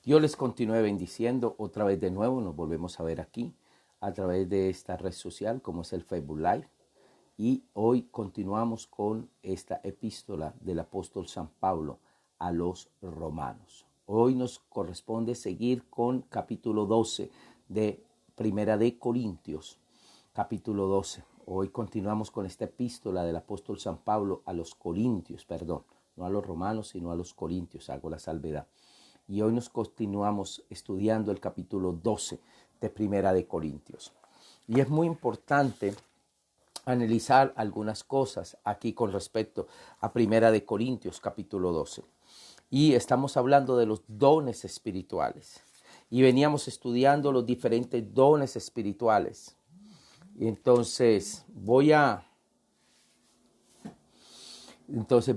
Dios les continúe bendiciendo otra vez de nuevo. Nos volvemos a ver aquí a través de esta red social como es el Facebook Live. Y hoy continuamos con esta epístola del apóstol San Pablo a los romanos. Hoy nos corresponde seguir con capítulo 12 de Primera de Corintios, capítulo 12. Hoy continuamos con esta epístola del apóstol San Pablo a los Corintios, no a los romanos, sino a los Corintios, hago la salvedad. Y hoy nos continuamos estudiando el capítulo 12 de Primera de Corintios. Y es muy importante analizar algunas cosas aquí con respecto a Primera de Corintios, capítulo 12. Y estamos hablando de los dones espirituales. Y veníamos estudiando los diferentes dones espirituales. Y entonces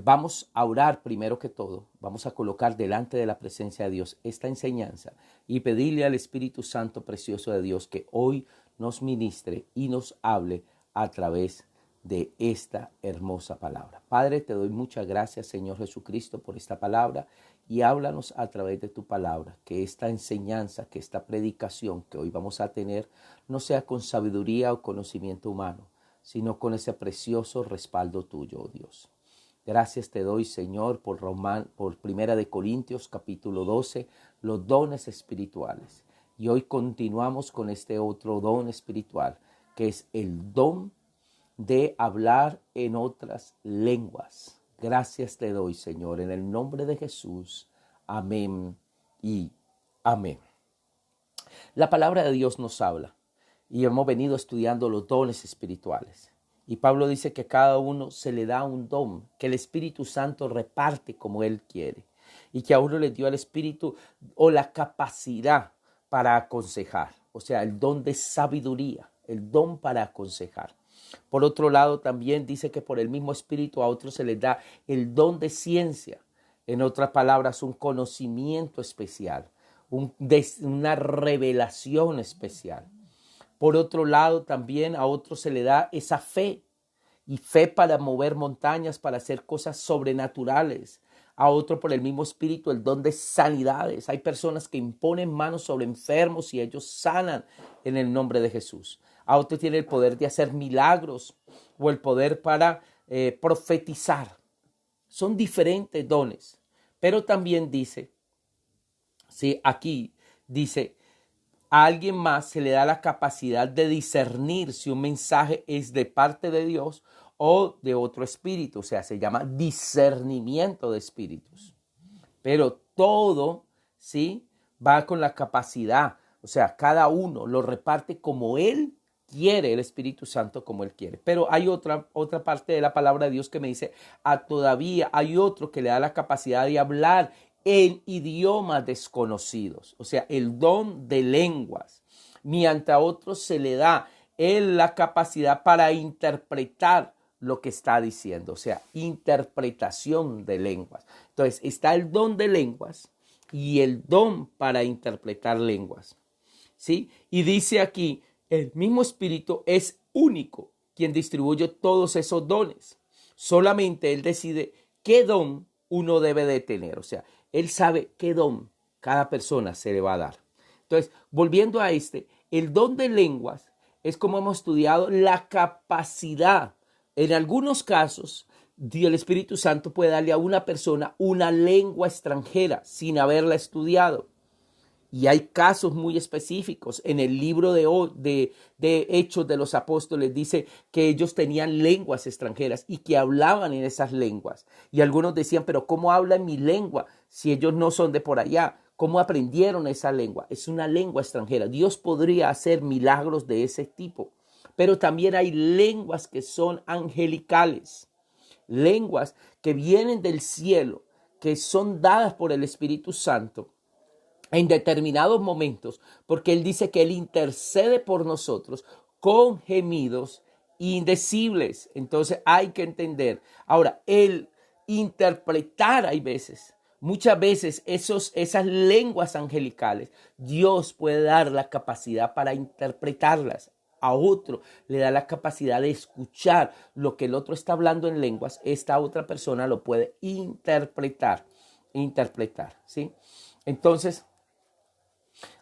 vamos a orar primero que todo, vamos a colocar delante de la presencia de Dios esta enseñanza y pedirle al Espíritu Santo precioso de Dios que hoy nos ministre y nos hable a través de esta hermosa palabra. Padre, te doy muchas gracias, Señor Jesucristo, por esta palabra y háblanos a través de tu palabra, que esta enseñanza, que esta predicación que hoy vamos a tener no sea con sabiduría o conocimiento humano, sino con ese precioso respaldo tuyo, oh Dios. Gracias te doy, Señor, por Primera de Corintios, capítulo 12, los dones espirituales. Y hoy continuamos con este otro don espiritual, que es el don de hablar en otras lenguas. Gracias te doy, Señor, en el nombre de Jesús. Amén y amén. La palabra de Dios nos habla y hemos venido estudiando los dones espirituales. Y Pablo dice que cada uno se le da un don, que el Espíritu Santo reparte como Él quiere. Y que a uno le dio el Espíritu o la capacidad para aconsejar. O sea, el don de sabiduría, el don para aconsejar. Por otro lado, también dice que por el mismo Espíritu a otros se les da el don de ciencia. En otras palabras, un conocimiento especial, una revelación especial. Por otro lado, también a otros se le da esa fe, y fe para mover montañas, para hacer cosas sobrenaturales. A otro por el mismo Espíritu el don de sanidades. Hay personas que imponen manos sobre enfermos y ellos sanan en el nombre de Jesús. A otro tiene el poder de hacer milagros o el poder para profetizar. Son diferentes dones. Pero también dice, sí, aquí dice, a alguien más se le da la capacidad de discernir si un mensaje es de parte de Dios o de otro espíritu. O sea, se llama discernimiento de espíritus. Pero todo, ¿sí?, va con la capacidad. O sea, cada uno lo reparte como Él quiere, el Espíritu Santo como Él quiere. Pero hay otra parte de la palabra de Dios que me dice, todavía hay otro que le da la capacidad de hablar en idiomas desconocidos, o sea, el don de lenguas. Mientras a otros se le da la capacidad para interpretar lo que está diciendo, o sea, interpretación de lenguas. Entonces, está el don de lenguas y el don para interpretar lenguas, ¿sí? Y dice aquí, el mismo Espíritu es único quien distribuye todos esos dones. Solamente Él decide qué don uno debe de tener, o sea, Él sabe qué don cada persona se le va a dar. Entonces, volviendo a el don de lenguas es, como hemos estudiado, la capacidad. En algunos casos, el Espíritu Santo puede darle a una persona una lengua extranjera sin haberla estudiado. Y hay casos muy específicos. En el libro de Hechos de los Apóstoles dice que ellos tenían lenguas extranjeras y que hablaban en esas lenguas. Y algunos decían, pero ¿cómo hablan mi lengua si ellos no son de por allá? ¿Cómo aprendieron esa lengua? Es una lengua extranjera. Dios podría hacer milagros de ese tipo. Pero también hay lenguas que son angelicales. Lenguas que vienen del cielo, que son dadas por el Espíritu Santo en determinados momentos, porque Él dice que Él intercede por nosotros con gemidos indecibles. Entonces hay que entender. Ahora, el interpretar muchas veces esas lenguas angelicales, Dios puede dar la capacidad para interpretarlas. A otro le da la capacidad de escuchar lo que el otro está hablando en lenguas. Esta otra persona lo puede interpretar, ¿sí? Entonces,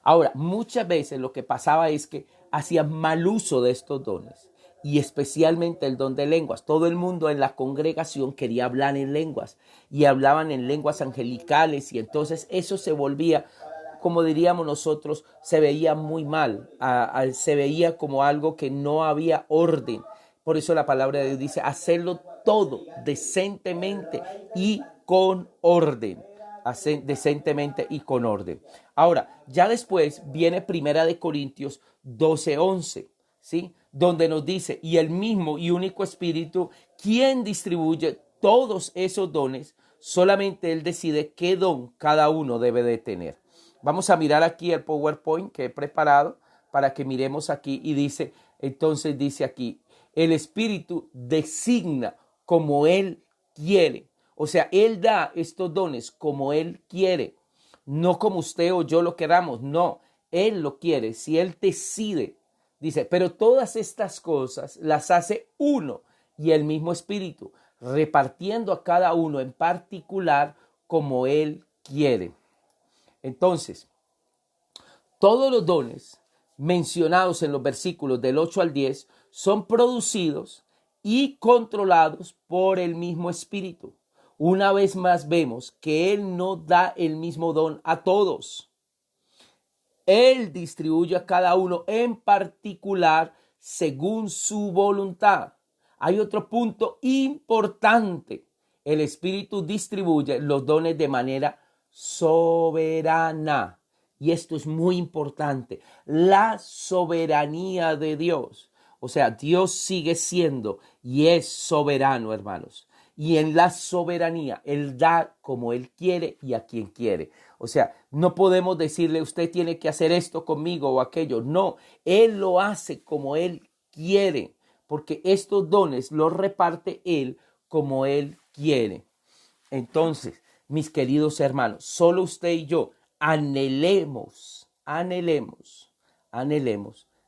Ahora, muchas veces lo que pasaba es que hacían mal uso de estos dones y especialmente el don de lenguas. Todo el mundo en la congregación quería hablar en lenguas y hablaban en lenguas angelicales y entonces eso se volvía, como diríamos nosotros, se veía muy mal, se veía como algo que no había orden. Por eso la palabra de Dios dice, hacerlo todo decentemente y con orden. Decentemente y con orden. Ahora, ya después viene Primera de Corintios 12:11, ¿sí? Donde nos dice, y el mismo y único Espíritu, quien distribuye todos esos dones, solamente Él decide qué don cada uno debe de tener. Vamos a mirar aquí el PowerPoint que he preparado para que miremos aquí y dice, entonces dice aquí, el Espíritu designa como Él quiere. O sea, Él da estos dones como Él quiere, no como usted o yo lo queramos, no, Él lo quiere, si Él decide, dice, pero todas estas cosas las hace uno y el mismo Espíritu, repartiendo a cada uno en particular como Él quiere. Entonces, todos los dones mencionados en los versículos del 8 al 10 son producidos y controlados por el mismo Espíritu. Una vez más vemos que Él no da el mismo don a todos. Él distribuye a cada uno en particular según su voluntad. Hay otro punto importante. El Espíritu distribuye los dones de manera soberana. Y esto es muy importante. La soberanía de Dios. O sea, Dios sigue siendo y es soberano, hermanos. Y en la soberanía, Él da como Él quiere y a quien quiere. O sea, no podemos decirle, usted tiene que hacer esto conmigo o aquello. No, Él lo hace como Él quiere, porque estos dones los reparte Él como Él quiere. Entonces, mis queridos hermanos, solo usted y yo anhelemos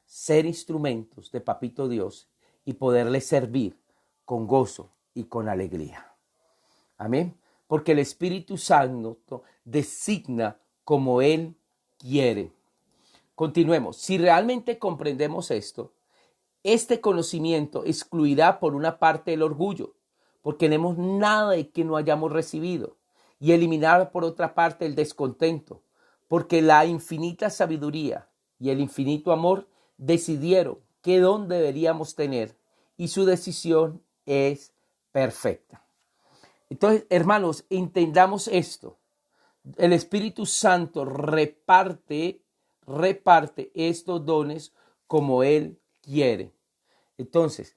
ser instrumentos de Papito Dios y poderle servir con gozo y con alegría. Amén. Porque el Espíritu Santo designa como Él quiere. Continuemos. Si realmente comprendemos esto, este conocimiento excluirá por una parte el orgullo, porque no tenemos nada de que no hayamos recibido, y eliminar por otra parte el descontento, porque la infinita sabiduría y el infinito amor decidieron qué don deberíamos tener, y su decisión es perfecta. Entonces, hermanos, entendamos esto. El Espíritu Santo reparte estos dones como Él quiere. Entonces,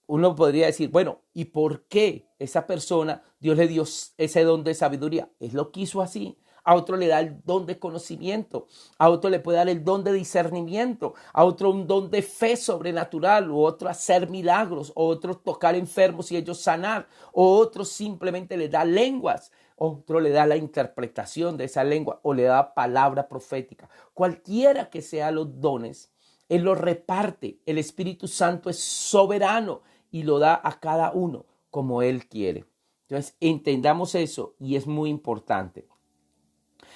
uno podría decir, bueno, ¿y por qué esa persona, Dios le dio ese don de sabiduría? Él lo quiso así. A otro le da el don de conocimiento, a otro le puede dar el don de discernimiento, a otro un don de fe sobrenatural, o otro hacer milagros, o otro tocar enfermos y ellos sanar, o otro simplemente le da lenguas, otro le da la interpretación de esa lengua, o le da palabra profética. Cualquiera que sean los dones, Él los reparte. El Espíritu Santo es soberano y lo da a cada uno como Él quiere. Entonces, entendamos eso y es muy importante.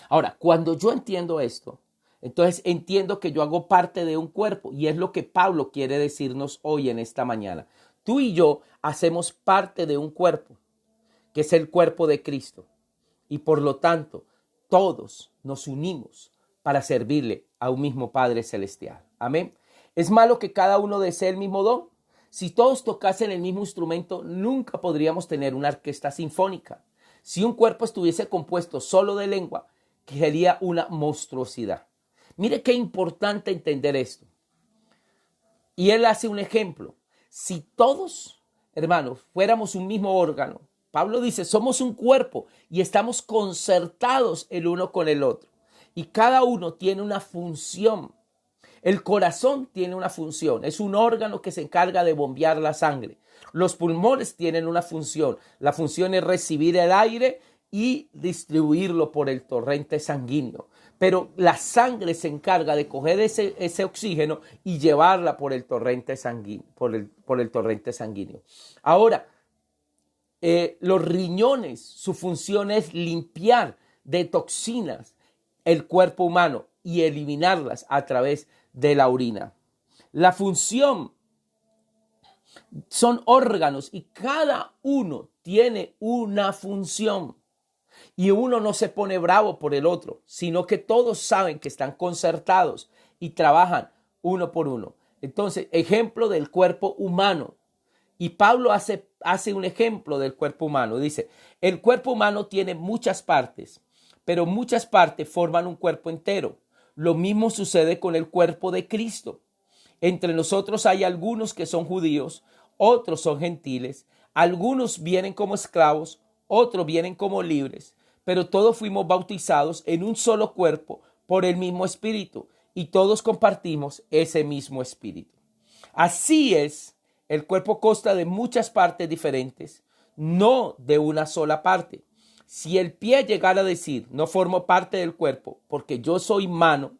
Ahora, cuando yo entiendo esto, entonces entiendo que yo hago parte de un cuerpo y es lo que Pablo quiere decirnos hoy en esta mañana. Tú y yo hacemos parte de un cuerpo, que es el cuerpo de Cristo. Y por lo tanto, todos nos unimos para servirle a un mismo Padre Celestial. Amén. ¿Es malo que cada uno desee el mismo don? Si todos tocasen el mismo instrumento, nunca podríamos tener una orquesta sinfónica. Si un cuerpo estuviese compuesto solo de lengua, que sería una monstruosidad. Mire qué importante entender esto. Y él hace un ejemplo. Si todos, hermanos, fuéramos un mismo órgano, Pablo dice, somos un cuerpo y estamos concertados el uno con el otro. Y cada uno tiene una función. El corazón tiene una función. Es un órgano que se encarga de bombear la sangre. Los pulmones tienen una función. La función es recibir el aire y distribuirlo por el torrente sanguíneo. Pero la sangre se encarga de coger ese oxígeno y llevarla por el torrente sanguíneo. Por el torrente sanguíneo. Ahora, los riñones, su función es limpiar de toxinas el cuerpo humano. y eliminarlas a través de la orina. La función son órganos y cada uno tiene una función. Y uno no se pone bravo por el otro, sino que todos saben que están concertados y trabajan uno por uno. Entonces, ejemplo del cuerpo humano. Y Pablo hace un ejemplo del cuerpo humano. Dice, el cuerpo humano tiene muchas partes, pero muchas partes forman un cuerpo entero. Lo mismo sucede con el cuerpo de Cristo. Entre nosotros hay algunos que son judíos, otros son gentiles, algunos vienen como esclavos, otros vienen como libres, pero todos fuimos bautizados en un solo cuerpo por el mismo Espíritu y todos compartimos ese mismo Espíritu. Así es, el cuerpo consta de muchas partes diferentes, no de una sola parte. Si el pie llegara a decir, no formo parte del cuerpo porque yo soy mano,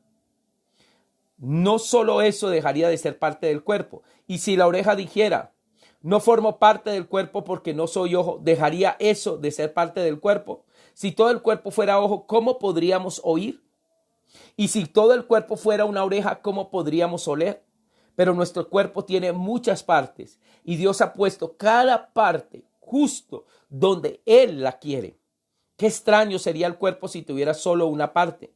no solo eso dejaría de ser parte del cuerpo. Y si la oreja dijera, no formo parte del cuerpo porque no soy ojo, dejaría eso de ser parte del cuerpo. Si todo el cuerpo fuera ojo, ¿cómo podríamos oír? Y si todo el cuerpo fuera una oreja, ¿cómo podríamos oler? Pero nuestro cuerpo tiene muchas partes y Dios ha puesto cada parte justo donde Él la quiere. Qué extraño sería el cuerpo si tuviera solo una parte.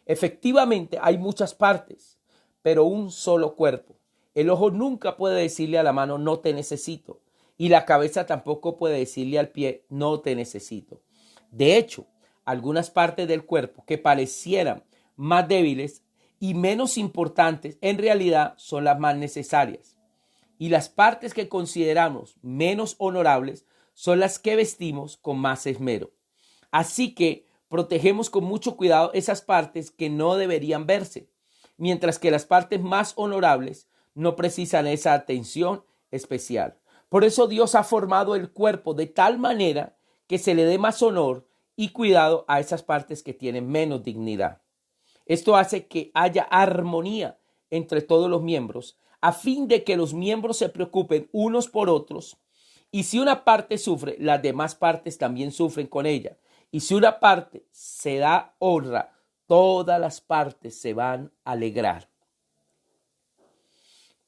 Efectivamente, hay muchas partes, pero un solo cuerpo. El ojo nunca puede decirle a la mano, no te necesito. Y la cabeza tampoco puede decirle al pie, no te necesito. De hecho, algunas partes del cuerpo que parecieran más débiles y menos importantes, en realidad son las más necesarias. Y las partes que consideramos menos honorables son las que vestimos con más esmero. Así que protegemos con mucho cuidado esas partes que no deberían verse, mientras que las partes más honorables no precisan esa atención especial. Por eso Dios ha formado el cuerpo de tal manera que se le dé más honor y cuidado a esas partes que tienen menos dignidad. Esto hace que haya armonía entre todos los miembros, a fin de que los miembros se preocupen unos por otros. Y si una parte sufre, las demás partes también sufren con ella. Y si una parte se da honra, todas las partes se van a alegrar.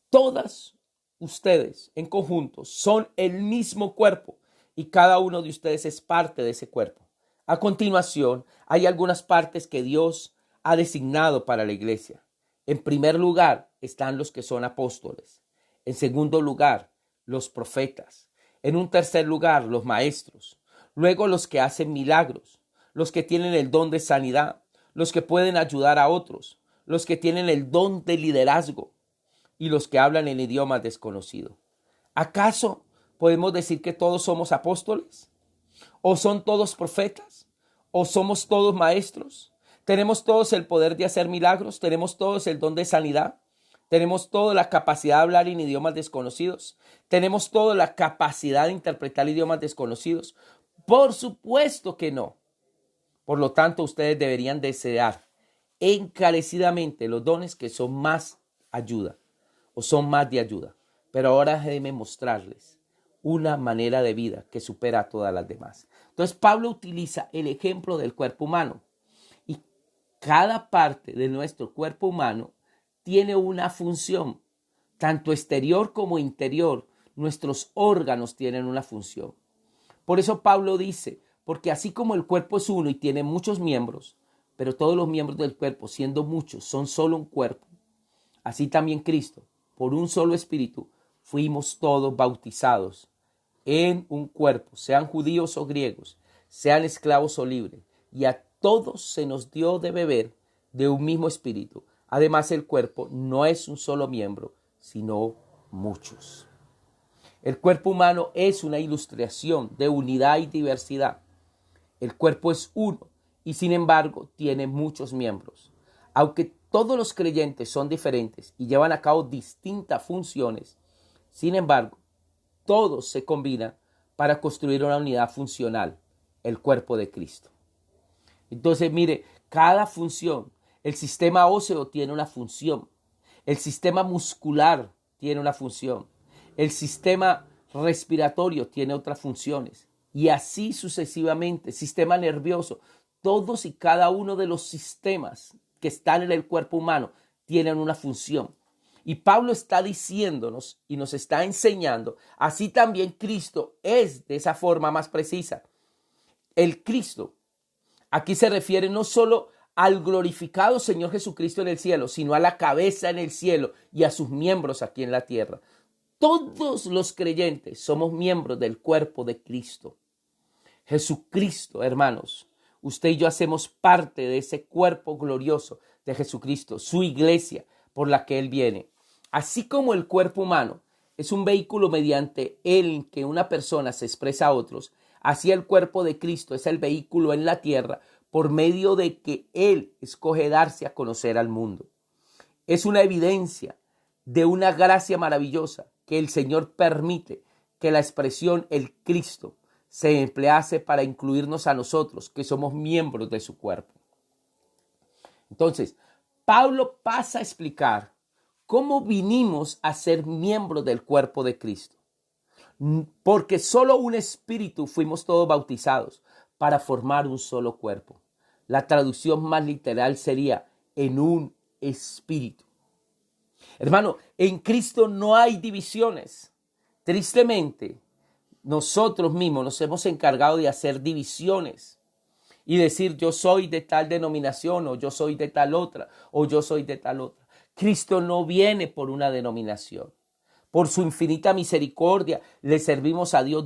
Todas ustedes en conjunto son el mismo cuerpo y cada uno de ustedes es parte de ese cuerpo. A continuación, hay algunas partes que Dios ha designado para la iglesia. En primer lugar están los que son apóstoles. En segundo lugar, los profetas. En un tercer lugar, los maestros. Luego los que hacen milagros, los que tienen el don de sanidad, los que pueden ayudar a otros, los que tienen el don de liderazgo y los que hablan en idiomas desconocidos. ¿Acaso podemos decir que todos somos apóstoles? ¿O son todos profetas? ¿O somos todos maestros? ¿Tenemos todos el poder de hacer milagros? ¿Tenemos todos el don de sanidad? ¿Tenemos toda la capacidad de hablar en idiomas desconocidos? ¿Tenemos toda la capacidad de interpretar idiomas desconocidos? Por supuesto que no. Por lo tanto, ustedes deberían desear encarecidamente los dones que son más ayuda o son más de ayuda. Pero ahora déjenme mostrarles una manera de vida que supera a todas las demás. Entonces, Pablo utiliza el ejemplo del cuerpo humano. Y cada parte de nuestro cuerpo humano tiene una función, tanto exterior como interior. Nuestros órganos tienen una función. Por eso Pablo dice, porque así como el cuerpo es uno y tiene muchos miembros, pero todos los miembros del cuerpo, siendo muchos, son solo un cuerpo, así también Cristo, por un solo espíritu, fuimos todos bautizados en un cuerpo, sean judíos o griegos, sean esclavos o libres, y a todos se nos dio de beber de un mismo espíritu. Además, el cuerpo no es un solo miembro, sino muchos. El cuerpo humano es una ilustración de unidad y diversidad. El cuerpo es uno y sin embargo tiene muchos miembros. Aunque todos los creyentes son diferentes y llevan a cabo distintas funciones, sin embargo, todos se combinan para construir una unidad funcional, el cuerpo de Cristo. Entonces, mire, cada función, el sistema óseo tiene una función, el sistema muscular tiene una función, el sistema respiratorio tiene otras funciones y así sucesivamente, sistema nervioso, todos y cada uno de los sistemas que están en el cuerpo humano tienen una función. Y Pablo está diciéndonos y nos está enseñando, así también Cristo es de esa forma más precisa. El Cristo, aquí se refiere no solo al glorificado Señor Jesucristo en el cielo, sino a la cabeza en el cielo y a sus miembros aquí en la tierra. Todos los creyentes somos miembros del cuerpo de Cristo. Jesucristo, hermanos, usted y yo hacemos parte de ese cuerpo glorioso de Jesucristo, su iglesia por la que Él viene. Así como el cuerpo humano es un vehículo mediante el que una persona se expresa a otros, así el cuerpo de Cristo es el vehículo en la tierra por medio de que Él escoge darse a conocer al mundo. Es una evidencia de una gracia maravillosa que el Señor permite que la expresión el Cristo se emplease para incluirnos a nosotros, que somos miembros de su cuerpo. Entonces, Pablo pasa a explicar cómo vinimos a ser miembros del cuerpo de Cristo. Porque solo un espíritu fuimos todos bautizados para formar un solo cuerpo. La traducción más literal sería en un espíritu. Hermano, en Cristo no hay divisiones. Tristemente, nosotros mismos nos hemos encargado de hacer divisiones y decir yo soy de tal denominación o yo soy de tal otra o yo soy de tal otra. Cristo no viene por una denominación. Por su infinita misericordia le servimos a Dios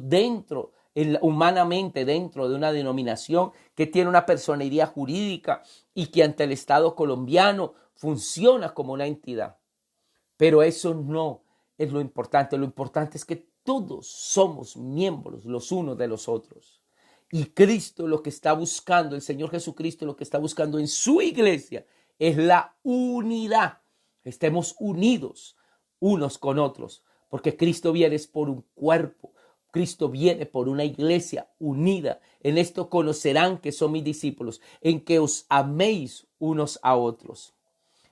humanamente dentro de una denominación que tiene una personería jurídica y que ante el Estado colombiano funciona como una entidad. Pero eso no es lo importante. Lo importante es que todos somos miembros los unos de los otros. Y Cristo lo que está buscando, el Señor Jesucristo lo que está buscando en su iglesia es la unidad. Estemos unidos unos con otros, porque Cristo viene por un cuerpo. Cristo viene por una iglesia unida. En esto conocerán que son mis discípulos, en que os améis unos a otros.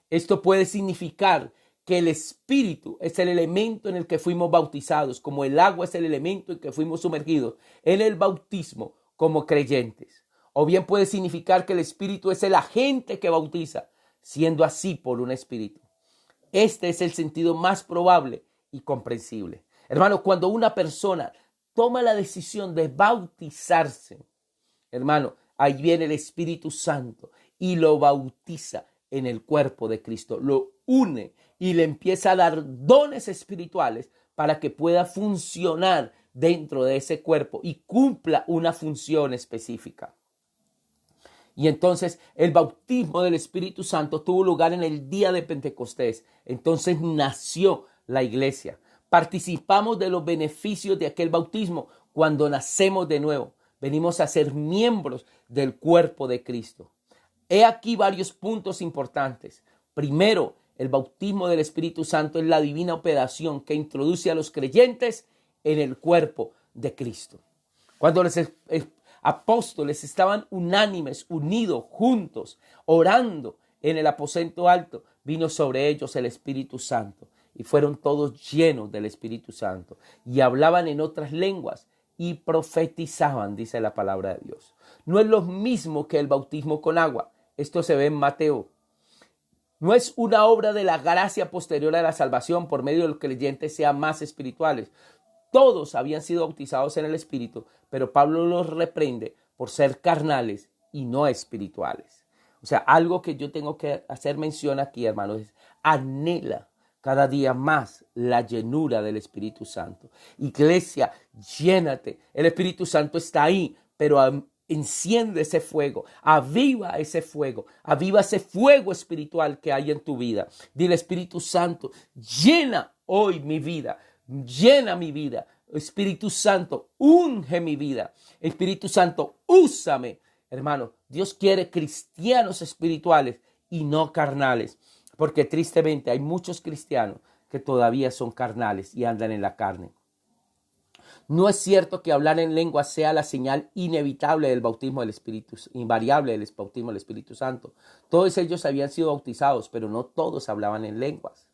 Esto puede significar que el Espíritu es el elemento en el que fuimos bautizados, como el agua es el elemento en que fuimos sumergidos en el bautismo como creyentes. O bien puede significar que el Espíritu es el agente que bautiza, siendo así por un Espíritu. Este es el sentido más probable y comprensible. Hermano, cuando una persona toma la decisión de bautizarse, hermano, ahí viene el Espíritu Santo y lo bautiza en el cuerpo de Cristo, lo une y le empieza a dar dones espirituales para que pueda funcionar dentro de ese cuerpo y cumpla una función específica. Y entonces el bautismo del Espíritu Santo tuvo lugar en el día de Pentecostés. Entonces nació la iglesia. Participamos de los beneficios de aquel bautismo cuando nacemos de nuevo. Venimos a ser miembros del cuerpo de Cristo. He aquí varios puntos importantes. Primero, el bautismo del Espíritu Santo es la divina operación que introduce a los creyentes en el cuerpo de Cristo. Cuando los apóstoles estaban unánimes, unidos, juntos, orando en el aposento alto, vino sobre ellos el Espíritu Santo y fueron todos llenos del Espíritu Santo y hablaban en otras lenguas y profetizaban, dice la palabra de Dios. No es lo mismo que el bautismo con agua. Esto se ve en Mateo. No es una obra de la gracia posterior a la salvación por medio de los creyentes sean más espirituales. Todos habían sido bautizados en el Espíritu, pero Pablo los reprende por ser carnales y no espirituales. O sea, algo que yo tengo que hacer mención aquí, hermanos, es anhela cada día más la llenura del Espíritu Santo. Iglesia, llénate. El Espíritu Santo está ahí, pero enciende ese fuego, aviva ese fuego espiritual que hay en tu vida. Dile, Espíritu Santo, llena hoy mi vida, llena mi vida. Espíritu Santo, unge mi vida. Espíritu Santo, úsame. Hermano, Dios quiere cristianos espirituales y no carnales, porque tristemente hay muchos cristianos que todavía son carnales y andan en la carne. No es cierto que hablar en lengua sea la señal inevitable del bautismo del Espíritu, invariable del bautismo del Espíritu Santo. Todos ellos habían sido bautizados, pero no todos hablaban en lenguas.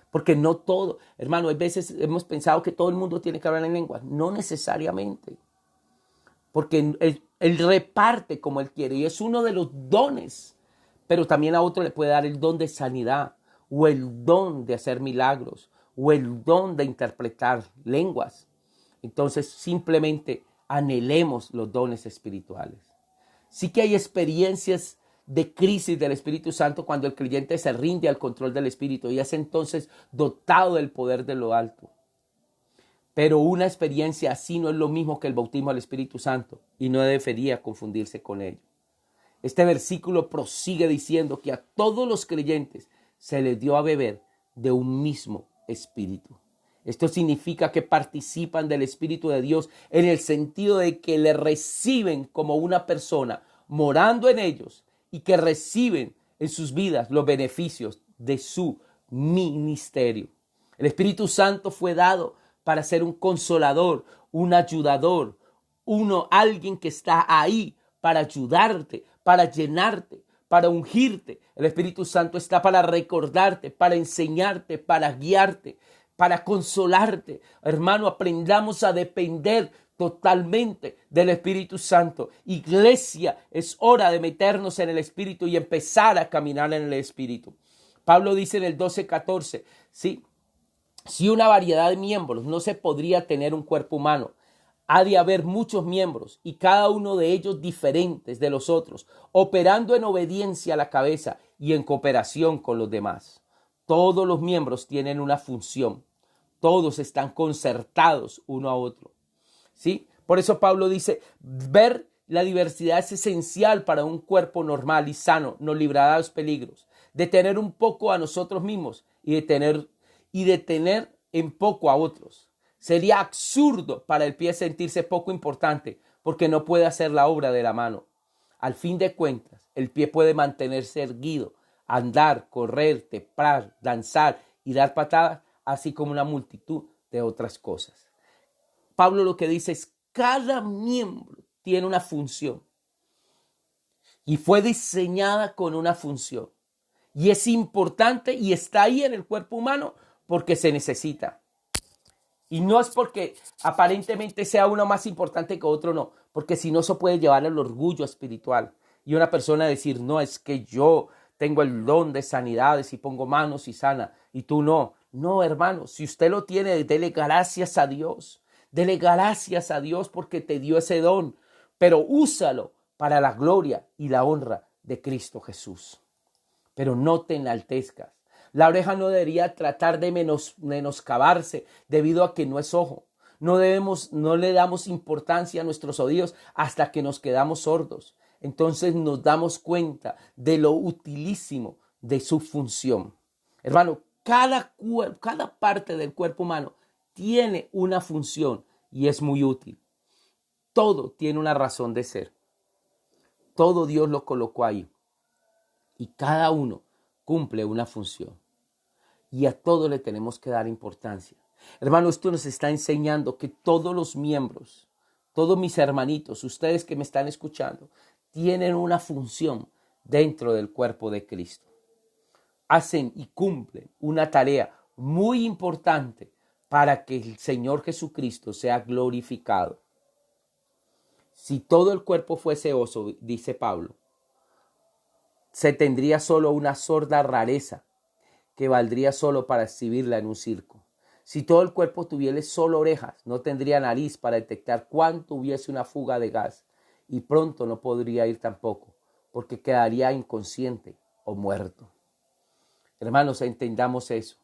Porque no todo, hermano, a veces hemos pensado que todo el mundo tiene que hablar en lenguas. No necesariamente. Porque él reparte como él quiere y es uno de los dones pero también a otro le puede dar el don de sanidad, o el don de hacer milagros, o el don de interpretar lenguas. Entonces simplemente anhelemos los dones espirituales. Sí que hay experiencias de crisis del Espíritu Santo cuando el creyente se rinde al control del Espíritu y es entonces dotado del poder de lo alto. Pero una experiencia así no es lo mismo que el bautismo al Espíritu Santo y no debería confundirse con ello. Este versículo prosigue diciendo que a todos los creyentes se les dio a beber de un mismo Espíritu. Esto significa que participan del Espíritu de Dios en el sentido de que le reciben como una persona morando en ellos y que reciben en sus vidas los beneficios de su ministerio. El Espíritu Santo fue dado para ser un consolador, un ayudador, alguien que está ahí para ayudarte, para llenarte, para ungirte. El Espíritu Santo está para recordarte, para enseñarte, para guiarte, para consolarte. Hermano, aprendamos a depender totalmente del Espíritu Santo. Iglesia, es hora de meternos en el Espíritu y empezar a caminar en el Espíritu. Pablo dice en el 12:14, ¿sí? Si una variedad de miembros no se podría tener un cuerpo humano, ha de haber muchos miembros y cada uno de ellos diferentes de los otros, operando en obediencia a la cabeza y en cooperación con los demás. Todos los miembros tienen una función. Todos están concertados uno a otro. ¿Sí? Por eso Pablo dice, ver la diversidad es esencial para un cuerpo normal y sano, nos librará de los peligros, de tener un poco a nosotros mismos y de tener en poco a otros. Sería absurdo para el pie sentirse poco importante porque no puede hacer la obra de la mano. Al fin de cuentas, el pie puede mantenerse erguido, andar, correr, trepar, danzar y dar patadas, así como una multitud de otras cosas. Pablo lo que dice es, cada miembro tiene una función y fue diseñada con una función. Y es importante y está ahí en el cuerpo humano porque se necesita. Y no es porque aparentemente sea uno más importante que otro, no. Porque si no, eso puede llevar al orgullo espiritual. Y una persona decir, no, es que yo tengo el don de sanidades y pongo manos y sana. Y tú no. No, hermano, si usted lo tiene, dele gracias a Dios. Dele gracias a Dios porque te dio ese don. Pero úsalo para la gloria y la honra de Cristo Jesús. Pero no te enaltezcas. La oreja no debería tratar de menoscabarse debido a que no es ojo. No le damos importancia a nuestros oídos hasta que nos quedamos sordos. Entonces nos damos cuenta de lo utilísimo de su función. Hermano, cada parte del cuerpo humano tiene una función y es muy útil. Todo tiene una razón de ser. Todo Dios lo colocó ahí. Y cada uno cumple una función. Y a todo le tenemos que dar importancia. Hermano, esto nos está enseñando que todos los miembros, todos mis hermanitos, ustedes que me están escuchando, tienen una función dentro del cuerpo de Cristo. Hacen y cumplen una tarea muy importante para que el Señor Jesucristo sea glorificado. Si todo el cuerpo fuese oso, dice Pablo, se tendría solo una sorda rareza que valdría solo para exhibirla en un circo. Si todo el cuerpo tuviera solo orejas, no tendría nariz para detectar cuánto hubiese una fuga de gas y pronto no podría ir tampoco, porque quedaría inconsciente o muerto. Hermanos, entendamos eso.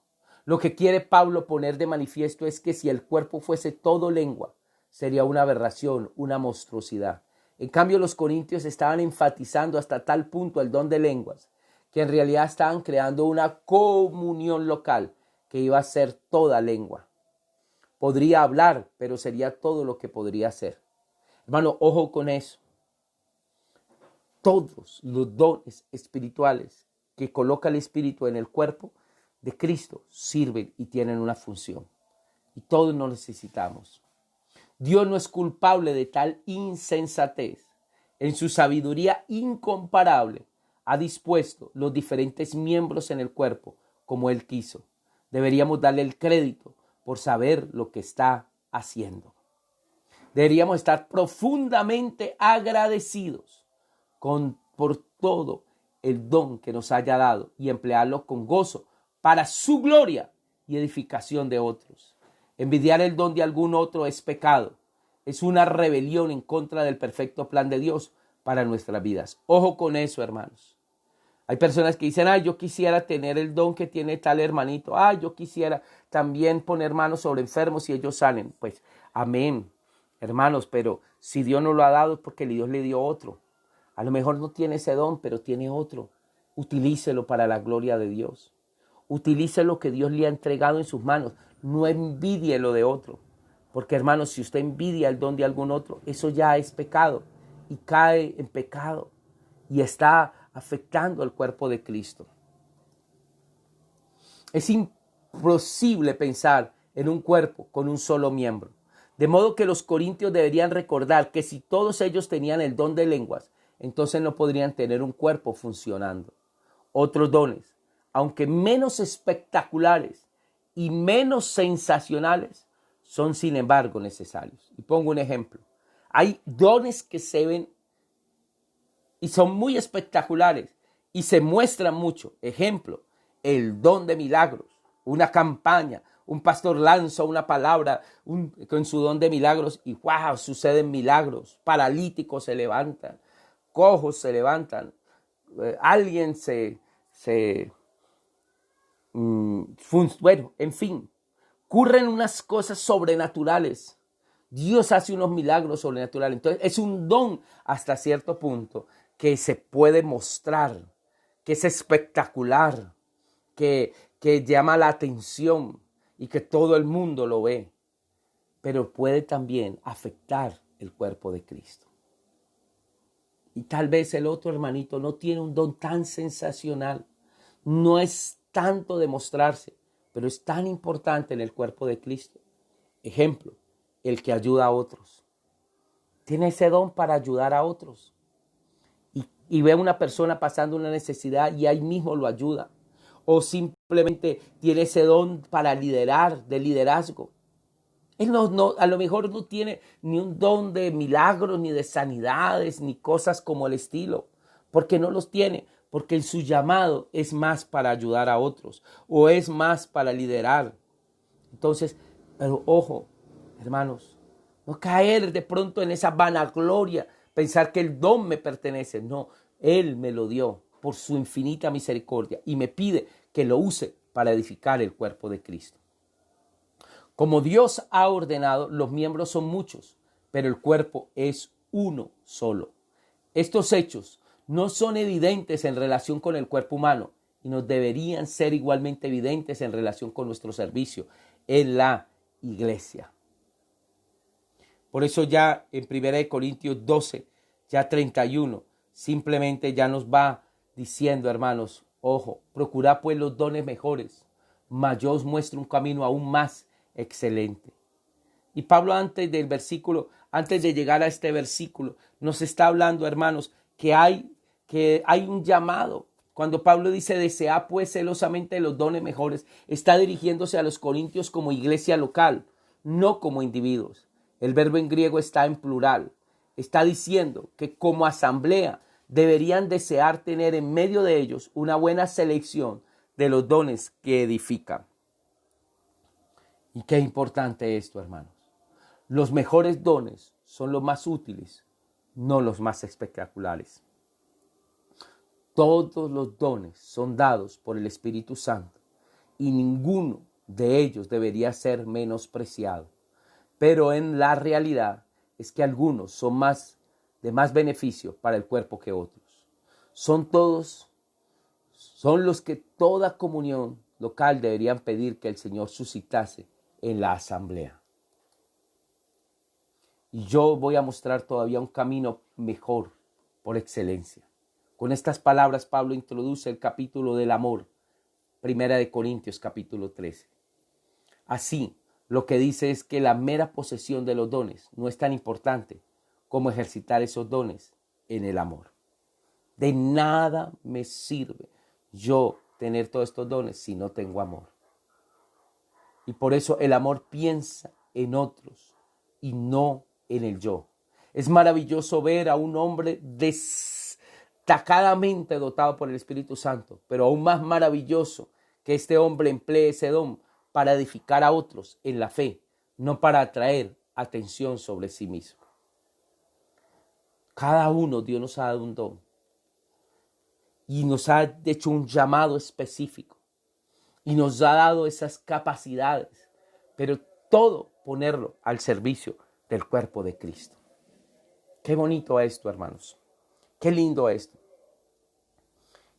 Lo que quiere Pablo poner de manifiesto es que si el cuerpo fuese todo lengua, sería una aberración, una monstruosidad. En cambio, los corintios estaban enfatizando hasta tal punto el don de lenguas, que en realidad estaban creando una comunión local que iba a ser toda lengua. Podría hablar, pero sería todo lo que podría hacer. Hermano, ojo con eso. Todos los dones espirituales que coloca el Espíritu en el cuerpo de Cristo sirven y tienen una función. Y todos nos necesitamos. Dios no es culpable de tal insensatez. En su sabiduría incomparable ha dispuesto los diferentes miembros en el cuerpo como Él quiso. Deberíamos darle el crédito por saber lo que está haciendo. Deberíamos estar profundamente agradecidos por todo el don que nos haya dado y emplearlo con gozo para su gloria y edificación de otros. Envidiar el don de algún otro es pecado. Es una rebelión en contra del perfecto plan de Dios para nuestras vidas. Ojo con eso, hermanos. Hay personas que dicen, yo quisiera tener el don que tiene tal hermanito. Yo quisiera también poner manos sobre enfermos y ellos salen. Pues, amén, hermanos, pero si Dios no lo ha dado es porque Dios le dio otro. A lo mejor no tiene ese don, pero tiene otro. Utilícelo para la gloria de Dios. Utilice lo que Dios le ha entregado en sus manos. No envidie lo de otro. Porque, hermanos, si usted envidia el don de algún otro, eso ya es pecado. Y cae en pecado. Y está afectando al cuerpo de Cristo. Es imposible pensar en un cuerpo con un solo miembro. De modo que los corintios deberían recordar que si todos ellos tenían el don de lenguas, entonces no podrían tener un cuerpo funcionando. Otros dones, aunque menos espectaculares y menos sensacionales, son sin embargo necesarios. Y pongo un ejemplo. Hay dones que se ven y son muy espectaculares y se muestran mucho. Ejemplo, el don de milagros, una campaña, un pastor lanza una palabra con su don de milagros y ¡wow! Suceden milagros, paralíticos se levantan, cojos se levantan, alguien bueno, en fin, ocurren unas cosas sobrenaturales. Dios hace unos milagros sobrenaturales. Entonces es un don hasta cierto punto que se puede mostrar, que es espectacular, que llama la atención y que todo el mundo lo ve. Pero puede también afectar el cuerpo de Cristo. Y tal vez el otro hermanito no tiene un don tan sensacional. No es tanto de mostrarse, pero es tan importante en el cuerpo de Cristo. Ejemplo, el que ayuda a otros. Tiene ese don para ayudar a otros. Y ve a una persona pasando una necesidad y ahí mismo lo ayuda. O simplemente tiene ese don para liderar, de liderazgo. Él a lo mejor no tiene ni un don de milagros, ni de sanidades, ni cosas como el estilo. Porque no los tiene. Porque su llamado es más para ayudar a otros. O es más para liderar. Entonces, pero ojo, hermanos, no caer de pronto en esa vanagloria, pensar que el don me pertenece. No, Él me lo dio por su infinita misericordia y me pide que lo use para edificar el cuerpo de Cristo. Como Dios ha ordenado, los miembros son muchos, pero el cuerpo es uno solo. Estos hechos no son evidentes en relación con el cuerpo humano y nos deberían ser igualmente evidentes en relación con nuestro servicio en la iglesia. Por eso ya en 1 Corintios 12, ya 31, simplemente ya nos va diciendo, hermanos, ojo, procurad pues los dones mejores, mas yo os muestro un camino aún más excelente. Y Pablo antes de llegar a este versículo, nos está hablando, hermanos, que hay un llamado. Cuando Pablo dice, desea pues celosamente los dones mejores, está dirigiéndose a los corintios como iglesia local, no como individuos. El verbo en griego está en plural. Está diciendo que como asamblea deberían desear tener en medio de ellos una buena selección de los dones que edifican. Y qué importante esto, hermanos. Los mejores dones son los más útiles, no los más espectaculares. Todos los dones son dados por el Espíritu Santo y ninguno de ellos debería ser menospreciado. Pero en la realidad es que algunos son de más beneficio para el cuerpo que otros. Son los que toda comunión local deberían pedir que el Señor suscitase en la asamblea. Y yo voy a mostrar todavía un camino mejor por excelencia. Con estas palabras Pablo introduce el capítulo del amor, 1 Corintios capítulo 13. Así, lo que dice es que la mera posesión de los dones no es tan importante como ejercitar esos dones en el amor. De nada me sirve yo tener todos estos dones si no tengo amor. Y por eso el amor piensa en otros y no en el yo. Es maravilloso ver a un hombre destacadamente dotado por el Espíritu Santo, pero aún más maravilloso que este hombre emplee ese don para edificar a otros en la fe, no para atraer atención sobre sí mismo. Cada uno Dios nos ha dado un don y nos ha hecho un llamado específico y nos ha dado esas capacidades, pero todo ponerlo al servicio del cuerpo de Cristo. Qué bonito esto, hermanos. Qué lindo esto.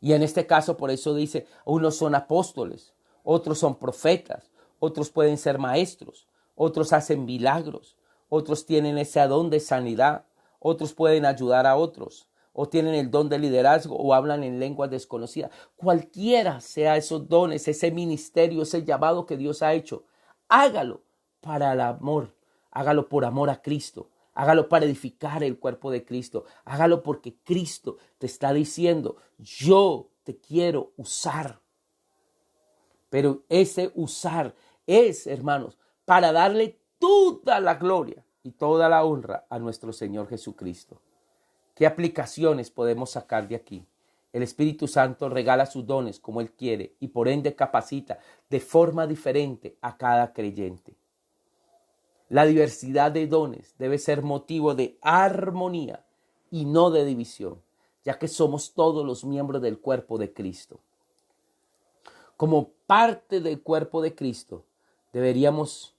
Y en este caso, por eso dice, unos son apóstoles, otros son profetas, otros pueden ser maestros, otros hacen milagros, otros tienen ese don de sanidad, otros pueden ayudar a otros, o tienen el don de liderazgo, o hablan en lenguas desconocidas. Cualquiera sea esos dones, ese ministerio, ese llamado que Dios ha hecho, hágalo para el amor, hágalo por amor a Cristo. Hágalo para edificar el cuerpo de Cristo. Hágalo porque Cristo te está diciendo, yo te quiero usar. Pero ese usar es, hermanos, para darle toda la gloria y toda la honra a nuestro Señor Jesucristo. ¿Qué aplicaciones podemos sacar de aquí? El Espíritu Santo regala sus dones como Él quiere y por ende capacita de forma diferente a cada creyente. La diversidad de dones debe ser motivo de armonía y no de división, ya que somos todos los miembros del cuerpo de Cristo. Como parte del cuerpo de Cristo, dediquémonos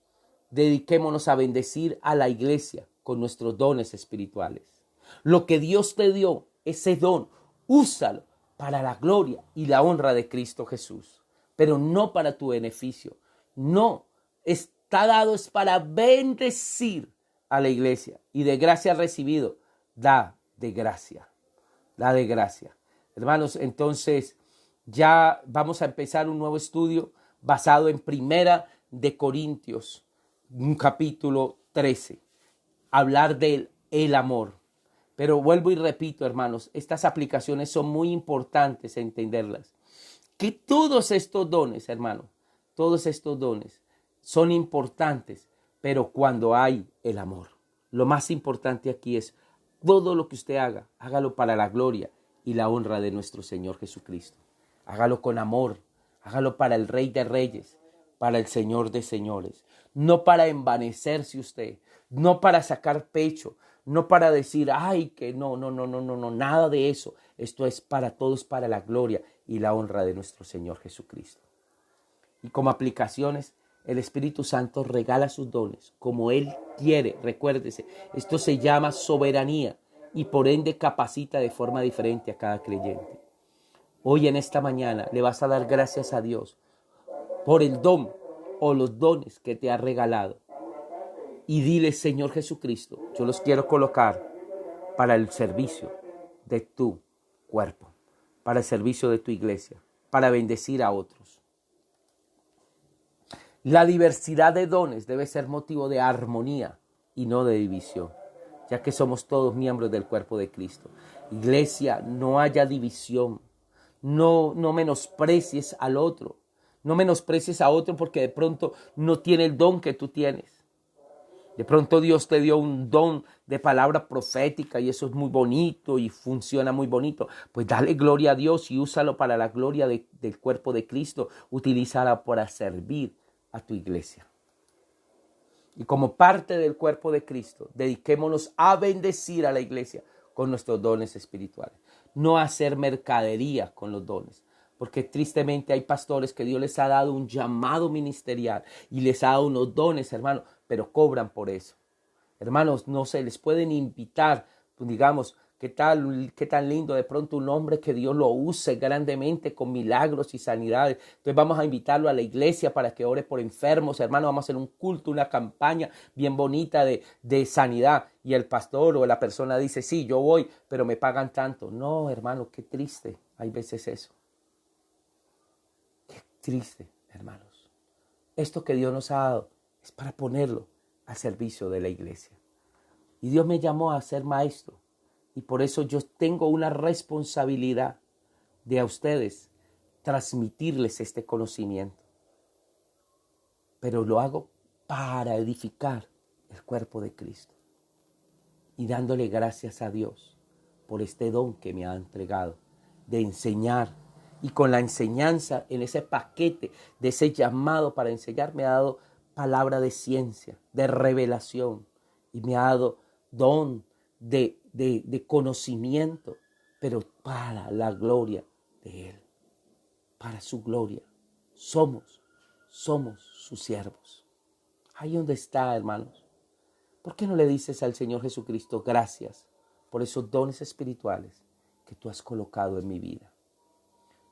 a bendecir a la iglesia con nuestros dones espirituales. Lo que Dios te dio, ese don, úsalo para la gloria y la honra de Cristo Jesús, pero no para tu beneficio. No, está dado es para bendecir a la iglesia y de gracia recibido, da de gracia. Hermanos, entonces ya vamos a empezar un nuevo estudio basado en Primera de Corintios, un capítulo 13, hablar del amor. Pero vuelvo y repito, hermanos, estas aplicaciones son muy importantes entenderlas. Que todos estos dones, hermanos, todos estos dones son importantes, pero cuando hay el amor. Lo más importante aquí es todo lo que usted haga, hágalo para la gloria y la honra de nuestro Señor Jesucristo. Hágalo con amor, hágalo para el Rey de Reyes, para el Señor de Señores. No para envanecerse usted, no para sacar pecho, no para decir, ay, que no, nada de eso. Esto es para todos, para la gloria y la honra de nuestro Señor Jesucristo. Y como aplicaciones, el Espíritu Santo regala sus dones como Él quiere. Recuérdese, esto se llama soberanía y por ende capacita de forma diferente a cada creyente. Hoy en esta mañana le vas a dar gracias a Dios por el don o los dones que te ha regalado. Y dile, Señor Jesucristo, yo los quiero colocar para el servicio de tu cuerpo, para el servicio de tu iglesia, para bendecir a otros. La diversidad de dones debe ser motivo de armonía y no de división, ya que somos todos miembros del cuerpo de Cristo. Iglesia, no haya división, no menosprecies al otro, no menosprecies a otro porque de pronto no tiene el don que tú tienes. De pronto Dios te dio un don de palabra profética y eso es muy bonito y funciona muy bonito. Pues dale gloria a Dios y úsalo para la gloria del cuerpo de Cristo. Utilízala para servir a tu iglesia. Y como parte del cuerpo de Cristo, dediquémonos a bendecir a la iglesia con nuestros dones espirituales. No hacer mercadería con los dones. Porque tristemente hay pastores que Dios les ha dado un llamado ministerial y les ha dado unos dones, hermanos, pero cobran por eso. Hermanos, no se les pueden invitar, pues digamos, qué tan lindo de pronto un hombre que Dios lo use grandemente con milagros y sanidades. Entonces vamos a invitarlo a la iglesia para que ore por enfermos, hermanos, vamos a hacer un culto, una campaña bien bonita de sanidad. Y el pastor o la persona dice, sí, yo voy, pero me pagan tanto. No, hermano, qué triste, hay veces eso. Triste, hermanos. Esto que Dios nos ha dado es para ponerlo al servicio de la iglesia. Y Dios me llamó a ser maestro. Y por eso yo tengo una responsabilidad de a ustedes transmitirles este conocimiento. Pero lo hago para edificar el cuerpo de Cristo. Y dándole gracias a Dios por este don que me ha entregado de enseñar. Y con la enseñanza, en ese paquete de ese llamado para enseñar, me ha dado palabra de ciencia, de revelación, y me ha dado don de conocimiento, pero para la gloria de Él, para su gloria. Somos sus siervos. Ahí donde está, hermanos. ¿Por qué no le dices al Señor Jesucristo gracias por esos dones espirituales que tú has colocado en mi vida?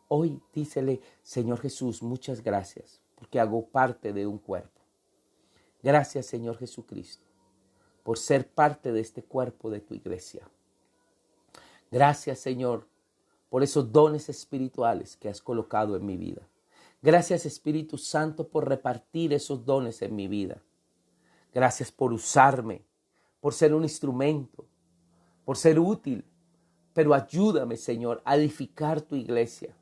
Hoy dícele, Señor Jesús, muchas gracias porque hago parte de un cuerpo. Gracias, Señor Jesucristo, por ser parte de este cuerpo de tu iglesia. Gracias, Señor, por esos dones espirituales que has colocado en mi vida. Gracias, Espíritu Santo, por repartir esos dones en mi vida. Gracias por usarme, por ser un instrumento, por ser útil. Pero ayúdame, Señor, a edificar tu iglesia.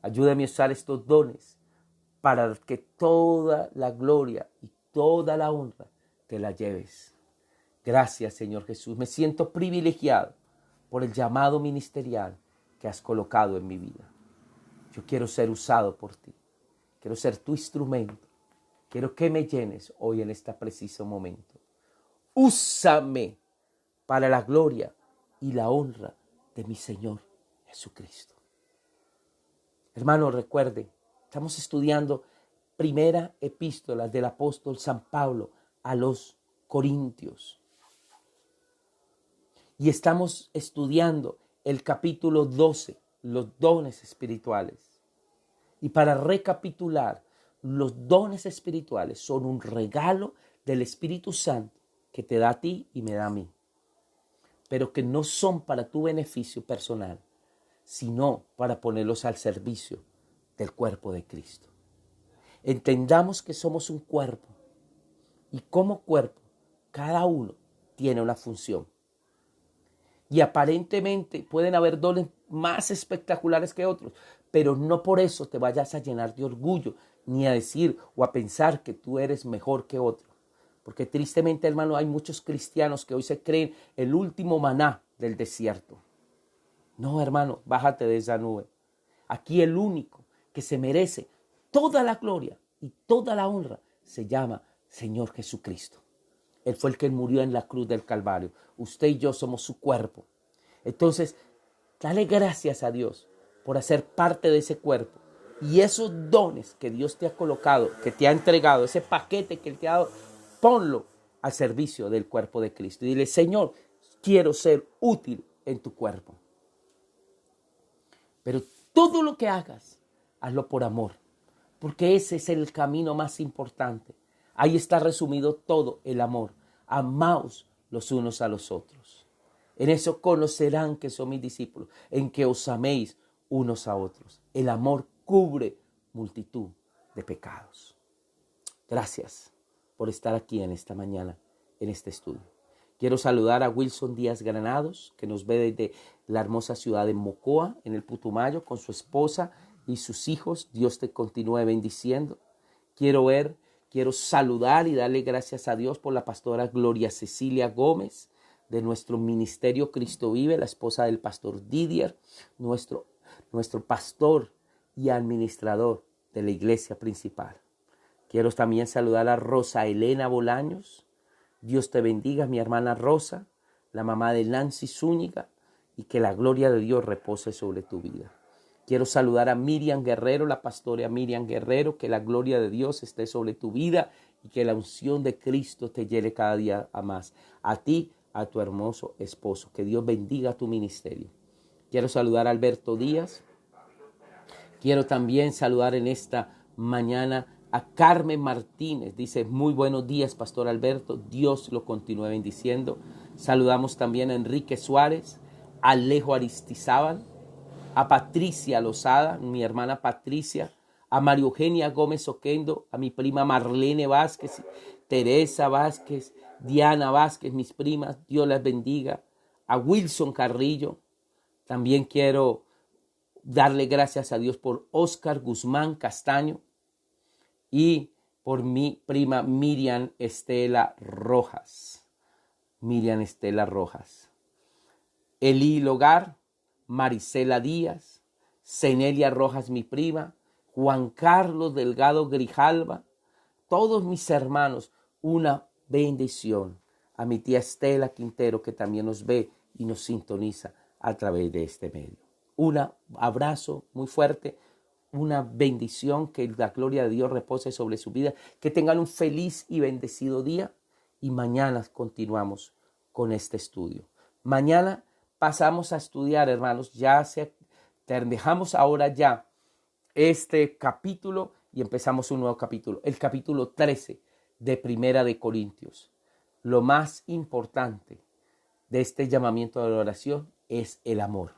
Ayúdame a usar estos dones para que toda la gloria y toda la honra te la lleves. Gracias, Señor Jesús. Me siento privilegiado por el llamado ministerial que has colocado en mi vida. Yo quiero ser usado por ti. Quiero ser tu instrumento. Quiero que me llenes hoy en este preciso momento. Úsame para la gloria y la honra de mi Señor Jesucristo. Hermano, recuerde, estamos estudiando primera epístola del apóstol San Pablo a los Corintios. Y estamos estudiando el capítulo 12, los dones espirituales. Y para recapitular, los dones espirituales son un regalo del Espíritu Santo que te da a ti y me da a mí, pero que no son para tu beneficio personal, sino para ponerlos al servicio del cuerpo de Cristo. Entendamos que somos un cuerpo y como cuerpo, cada uno tiene una función. Y aparentemente pueden haber dones más espectaculares que otros, pero no por eso te vayas a llenar de orgullo, ni a decir o a pensar que tú eres mejor que otro. Porque tristemente, hermano, hay muchos cristianos que hoy se creen el último maná del desierto. No, hermano, bájate de esa nube. Aquí el único que se merece toda la gloria y toda la honra se llama Señor Jesucristo. Él fue el que murió en la cruz del Calvario. Usted y yo somos su cuerpo. Entonces, dale gracias a Dios por hacer parte de ese cuerpo. Y esos dones que Dios te ha colocado, que te ha entregado, ese paquete que Él te ha dado, ponlo al servicio del cuerpo de Cristo. Y dile, Señor, quiero ser útil en tu cuerpo. Pero todo lo que hagas, hazlo por amor. Porque ese es el camino más importante. Ahí está resumido todo el amor. Amaos los unos a los otros. En eso conocerán que son mis discípulos, en que os améis unos a otros. El amor cubre multitud de pecados. Gracias por estar aquí en esta mañana, en este estudio. Quiero saludar a Wilson Díaz Granados, que nos ve desde la hermosa ciudad de Mocoa, en el Putumayo, con su esposa y sus hijos. Dios te continúe bendiciendo. Quiero saludar y darle gracias a Dios por la pastora Gloria Cecilia Gómez, de nuestro ministerio Cristo Vive, la esposa del pastor Didier, nuestro pastor y administrador de la iglesia principal. Quiero también saludar a Rosa Elena Bolaños. Dios te bendiga, mi hermana Rosa, la mamá de Nancy Zúñiga, y que la gloria de Dios repose sobre tu vida. Quiero saludar a Miriam Guerrero, la pastora Miriam Guerrero, que la gloria de Dios esté sobre tu vida y que la unción de Cristo te lleve cada día a más. A ti, a tu hermoso esposo. Que Dios bendiga tu ministerio. Quiero saludar a Alberto Díaz. Quiero también saludar en esta mañana a Carmen Martínez. Dice, muy buenos días, Pastor Alberto. Dios lo continúe bendiciendo. Saludamos también a Enrique Suárez, a Alejo Aristizábal, a Patricia Lozada, mi hermana Patricia, a María Eugenia Gómez Oquendo, a mi prima Marlene Vázquez, Teresa Vázquez, Diana Vázquez, mis primas, Dios las bendiga, a Wilson Carrillo. También quiero darle gracias a Dios por Oscar Guzmán Castaño y por mi prima Miriam Estela Rojas. Miriam Estela Rojas. Elí Logar, Marisela Díaz, Cenelia Rojas, mi prima, Juan Carlos Delgado Grijalva, todos mis hermanos, una bendición. A mi tía Estela Quintero, que también nos ve y nos sintoniza a través de este medio. Un abrazo muy fuerte, una bendición, que la gloria de Dios repose sobre su vida, que tengan un feliz y bendecido día, y mañana continuamos con este estudio. Mañana pasamos a estudiar, hermanos, dejamos ahora ya este capítulo y empezamos un nuevo capítulo, el capítulo 13 de Primera de Corintios. Lo más importante de este llamamiento de la oración es el amor.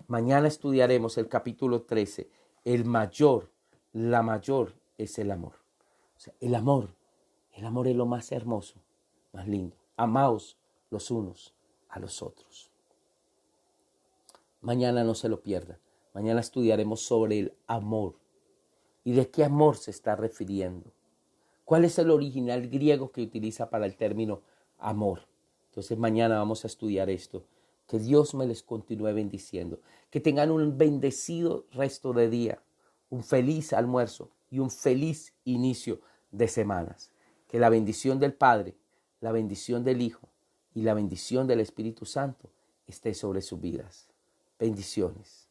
Mañana estudiaremos el capítulo 13. La mayor es el amor. O sea, el amor es lo más hermoso, más lindo. Amaos los unos a los otros. Mañana no se lo pierdan. Mañana estudiaremos sobre el amor. ¿Y de qué amor se está refiriendo? ¿Cuál es el original griego que utiliza para el término amor? Entonces mañana vamos a estudiar esto. Que Dios me les continúe bendiciendo. Que tengan un bendecido resto de día, un feliz almuerzo y un feliz inicio de semanas. Que la bendición del Padre, la bendición del Hijo y la bendición del Espíritu Santo esté sobre sus vidas. Bendiciones.